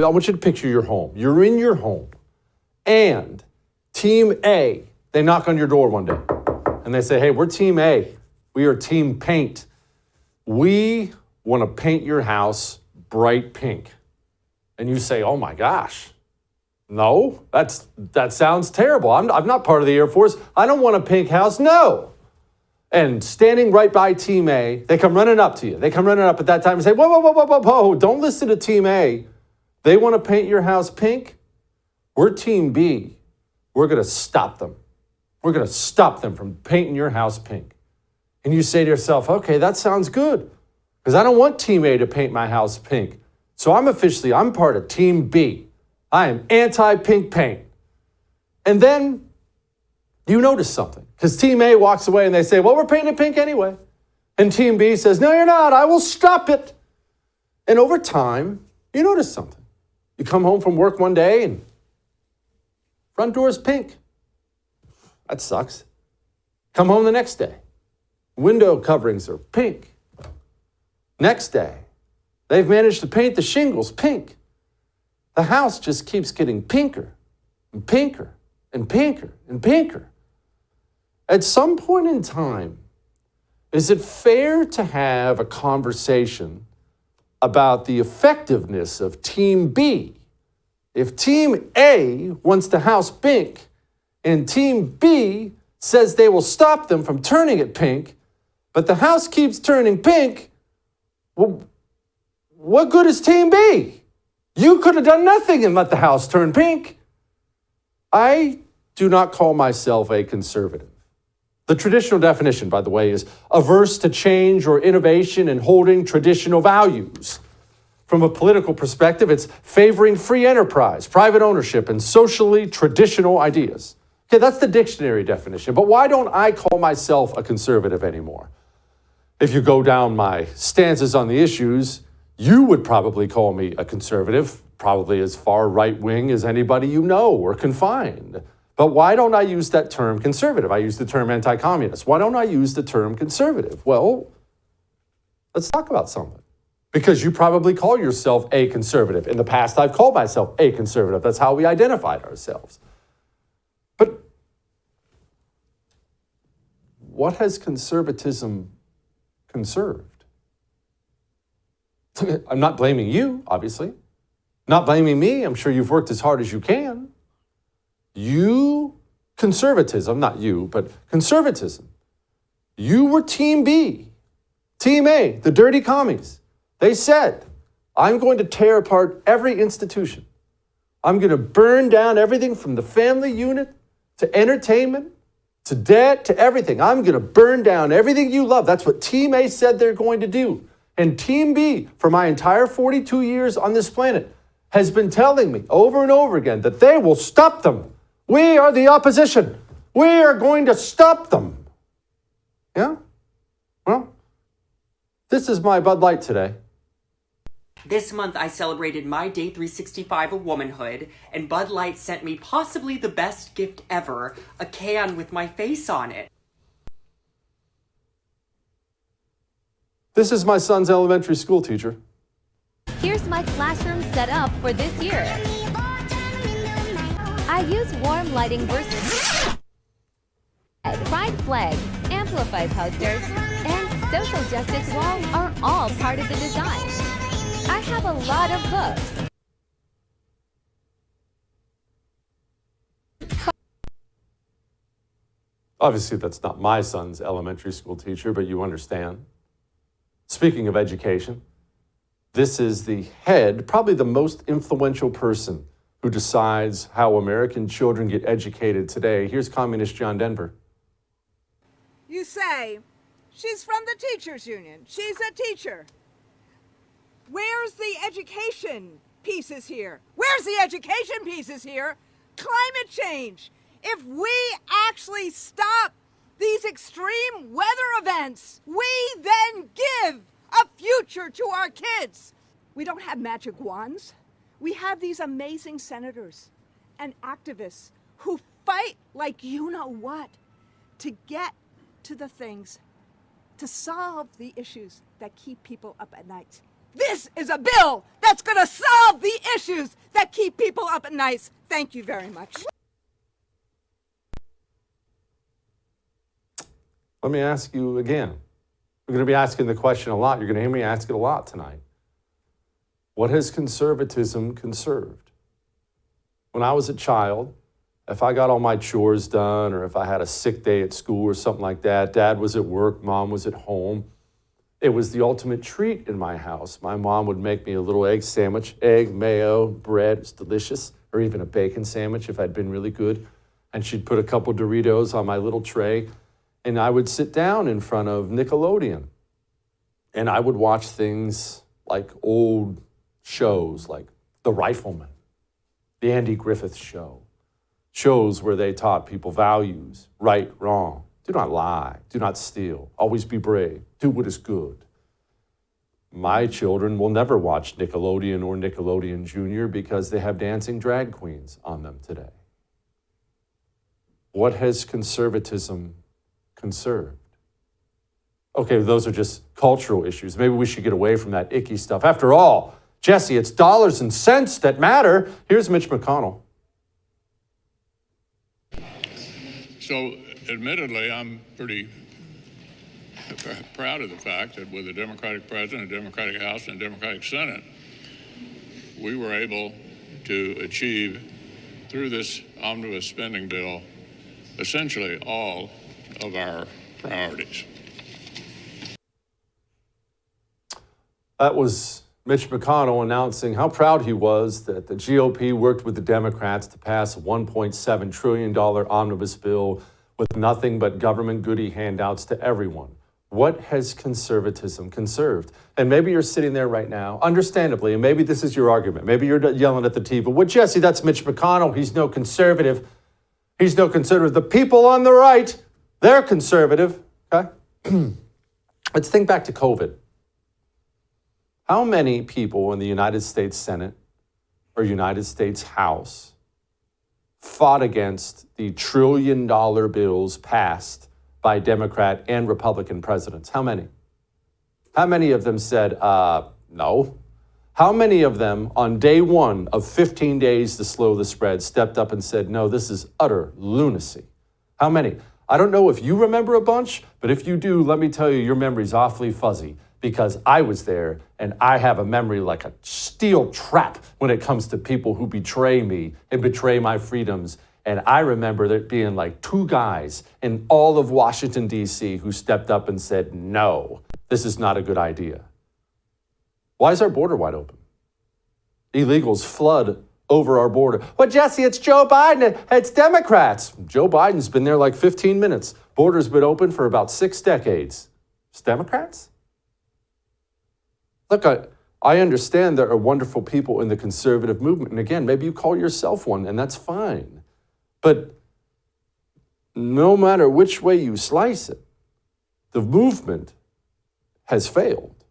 I want you to picture your home. You're in your home, and Team A, they knock on your door one day, and they say, hey, we're Team A. We are Team Paint. We want to paint your house bright pink. And you say, oh my gosh, no, that sounds terrible. I'm not part of the Air Force. I don't want a pink house, no. And standing right by Team A, they come running up to you. They come running up at that time and say, whoa, whoa, whoa, whoa, whoa, whoa, don't listen to Team A. They want to paint your house pink. We're Team B. We're going to stop them. We're going to stop them from painting your house pink. And you say to yourself, okay, that sounds good, because I don't want Team A to paint my house pink. So I'm part of Team B. I am anti-pink paint. And then you notice something, because Team A walks away and they say, well, we're painting pink anyway. And Team B says, no, you're not. I will stop it. And over time, you notice something. You come home from work one day and front door is pink. That sucks. Come home the next day. Window coverings are pink. Next day, they've managed to paint the shingles pink. The house just keeps getting pinker and pinker and pinker and pinker. At some point in time, is it fair to have a conversation about the effectiveness of Team B? If Team A wants the house pink and Team B says they will stop them from turning it pink, but the house keeps turning pink, well, what good is Team B? You could have done nothing and let the house turn pink. I do not call myself a conservative. The traditional definition, by the way, is averse to change or innovation and holding traditional values. From a political perspective, it's favoring free enterprise, private ownership, and socially traditional ideas. Okay, that's the dictionary definition. But why don't I call myself a conservative anymore? If you go down my stances on the issues, you would probably call me a conservative, probably as far right-wing as anybody you know or can find. But why don't I use that term conservative? I use the term anti-communist. Why don't I use the term conservative? Well, let's talk about something. Because you probably call yourself a conservative. In the past, I've called myself a conservative. That's how we identified ourselves. But what has conservatism conserved? I'm not blaming you, obviously. Not blaming me. I'm sure you've worked as hard as you can. Conservatism, not you, but conservatism. You were Team B. Team A, the dirty commies. They said, I'm going to tear apart every institution. I'm going to burn down everything from the family unit to entertainment to debt to everything. I'm going to burn down everything you love. That's what Team A said they're going to do. And Team B, for my entire 42 years on this planet, has been telling me over and over again that they will stop them. We are the opposition. We are going to stop them. Yeah? Well, this is my Bud Light today. This month I celebrated my day 365 of womanhood, and Bud Light sent me possibly the best gift ever, a can with my face on it. This is my son's elementary school teacher. Here's my classroom set up for this year. I use warm lighting versus pride flag, amplify posters, and social justice wall are all part of the design. I have a lot of books. Obviously, that's not my son's elementary school teacher, but you understand. Speaking of education, this is the head, probably the most influential person who decides how American children get educated today. Here's Communist John Denver. You say, she's from the teachers union. She's a teacher. Where's the education pieces here? Where's the education pieces here? Climate change. If we actually stop these extreme weather events, we then give a future to our kids. We don't have magic wands. We have these amazing senators and activists who fight like you know what to get to the things, to solve the issues that keep people up at night. This is a bill that's going to solve the issues that keep people up at night. Thank you very much. Let me ask you again. We're going to be asking the question a lot. You're going to hear me ask it a lot tonight. What has conservatism conserved? When I was a child, if I got all my chores done or if I had a sick day at school or something like that, Dad was at work, Mom was at home, it was the ultimate treat in my house. My mom would make me a little egg sandwich, egg, mayo, bread, it's delicious, or even a bacon sandwich if I'd been really good. And she'd put a couple Doritos on my little tray, and I would sit down in front of Nickelodeon. And I would watch things like old shows like The Rifleman, The Andy Griffith Show, shows where they taught people values, right, wrong. Do not lie. Do not steal. Always be brave. Do what is good. My children will never watch Nickelodeon or Nickelodeon Junior because they have dancing drag queens on them today. What has conservatism conserved? Okay, those are just cultural issues. Maybe we should get away from that icky stuff. After all, Jesse, it's dollars and cents that matter. Here's Mitch McConnell. So, admittedly, I'm pretty proud of the fact that with a Democratic president, a Democratic House, and a Democratic Senate, we were able to achieve, through this omnibus spending bill, essentially all of our priorities. That was Mitch McConnell announcing how proud he was that the GOP worked with the Democrats to pass a $1.7 trillion omnibus bill with nothing but government goodie handouts to everyone. What has conservatism conserved? And maybe you're sitting there right now, understandably, and maybe this is your argument. Maybe you're yelling at the TV, well, Jesse, that's Mitch McConnell. He's no conservative. He's no conservative. The people on the right, they're conservative. Okay? Let's think back to COVID. How many people in the United States Senate or United States House fought against the trillion-dollar bills passed by Democrat and Republican presidents? How many? How many of them said, no? How many of them on day one of 15 days to slow the spread stepped up and said, no, this is utter lunacy? How many? I don't know if you remember a bunch, but if you do, let me tell you, your memory's awfully fuzzy because I was there and I have a memory like a steel trap when it comes to people who betray me and betray my freedoms. And I remember there being like two guys in all of Washington, D.C. who stepped up and said, no, this is not a good idea. Why is our border wide open? Illegals flood over our border. Well, Jesse, it's Joe Biden. It's Democrats. Joe Biden's been there like 15 minutes. Border's been open for about 6 decades. It's Democrats? Look, I understand there are wonderful people in the conservative movement. And again, maybe you call yourself one, and that's fine. But no matter which way you slice it, the movement has failed.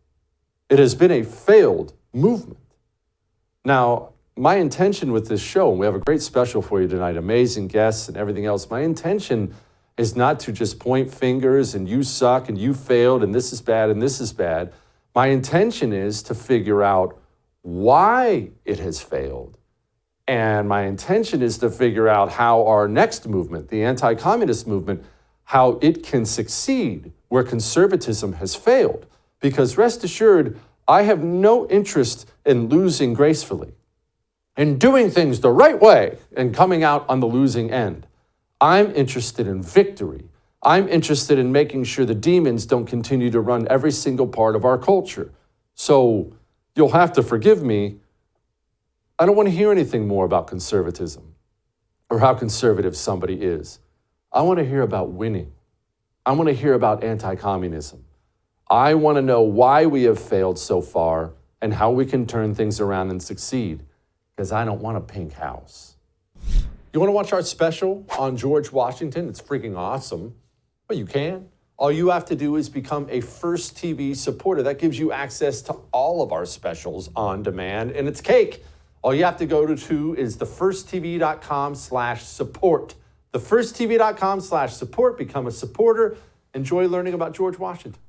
It has been a failed movement. Now, my intention with this show, and we have a great special for you tonight, amazing guests and everything else, my intention is not to just point fingers and you suck and you failed and this is bad and this is bad. My intention is to figure out why it has failed. And my intention is to figure out how our next movement, the anti-communist movement, how it can succeed where conservatism has failed. Because rest assured, I have no interest in losing gracefully, in doing things the right way and coming out on the losing end. I'm interested in victory. I'm interested in making sure the demons don't continue to run every single part of our culture. So you'll have to forgive me. I don't want to hear anything more about conservatism or how conservative somebody is. I want to hear about winning. I want to hear about anti-communism. I want to know why we have failed so far and how we can turn things around and succeed, because I don't want a pink house. You want to watch our special on George Washington? It's freaking awesome. Well, you can. All you have to do is become a First TV supporter. That gives you access to all of our specials on demand, and it's cake. All you have to go to is thefirsttv.com/support. Thefirsttv.com/support. Become a supporter. Enjoy learning about George Washington.